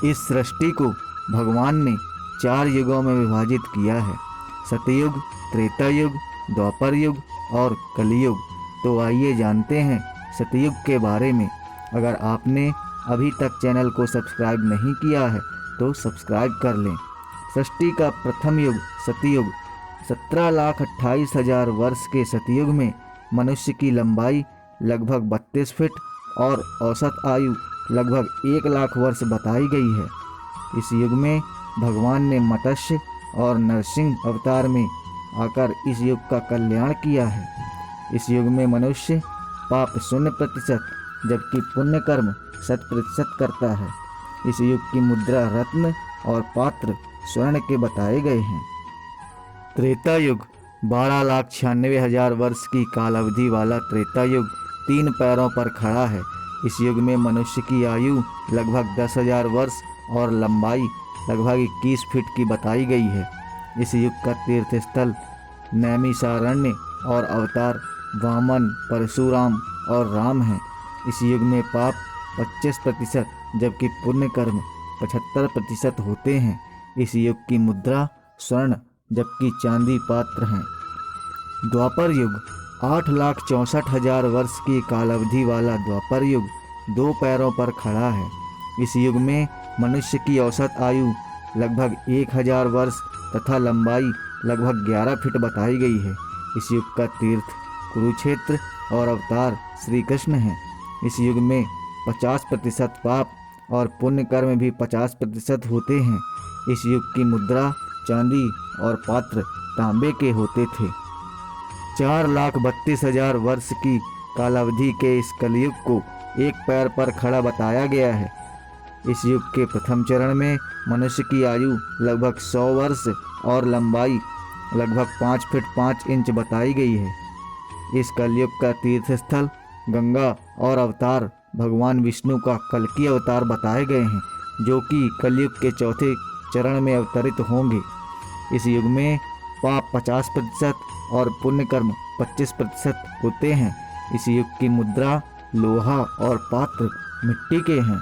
इस सृष्टि को भगवान ने 4 युगों में विभाजित किया है, सतयुग, त्रेता युग, द्वापर युग और कलयुग। तो आइए जानते हैं सतयुग के बारे में। अगर आपने अभी तक चैनल को सब्सक्राइब नहीं किया है तो सब्सक्राइब कर लें। सृष्टि का प्रथम युग सतयुग। 17,28,000 वर्ष के सतयुग में मनुष्य की लंबाई लगभग 32 फीट और औसत आयु लगभग 1,00,000 वर्ष बताई गई है। इस युग में भगवान ने मत्स्य और नरसिंह अवतार में आकर इस युग का कल्याण किया है। इस युग में मनुष्य पाप 0% जबकि पुण्य कर्म 100% करता है। इस युग की मुद्रा रत्न और पात्र स्वर्ण के बताए गए हैं। त्रेता युग 12,96,000 वर्ष की कालावधि वाला त्रेता युग 3 पैरों पर खड़ा है। इस युग में मनुष्य की आयु लगभग 10,000 वर्ष और लंबाई लगभग 21 फीट की बताई गई है। इस युग का तीर्थ स्थल नैमिषारण्य और अवतार वामन, परशुराम और राम हैं। इस युग में पाप 25% जबकि पुण्य कर्म 75% होते हैं। इस युग की मुद्रा स्वर्ण जबकि चांदी पात्र हैं। द्वापर युग 8,64,000 वर्ष की कालावधि वाला द्वापर युग 2 पैरों पर खड़ा है। इस युग में मनुष्य की औसत आयु लगभग 1,000 वर्ष तथा लंबाई लगभग 11 फीट बताई गई है। इस युग का तीर्थ कुरुक्षेत्र और अवतार श्री कृष्ण हैं। इस युग में 50% पाप और पुण्य कर्म भी 50% होते हैं। इस युग की मुद्रा चांदी और पात्र तांबे के होते थे। 4,32,000 वर्ष की कालावधि के इस कलयुग को 1 पैर पर खड़ा बताया गया है। इस युग के प्रथम चरण में मनुष्य की आयु लगभग 100 वर्ष और लंबाई लगभग 5 फीट 5 इंच बताई गई है। इस कलयुग का तीर्थ स्थल गंगा और अवतार भगवान विष्णु का कल्कि अवतार बताए गए हैं, जो कि कलयुग के चौथे चरण में अवतरित होंगे। इस युग में पाप 50% और पुण्य कर्म 25% होते हैं। इस युग की मुद्रा लोहा और पात्र मिट्टी के हैं।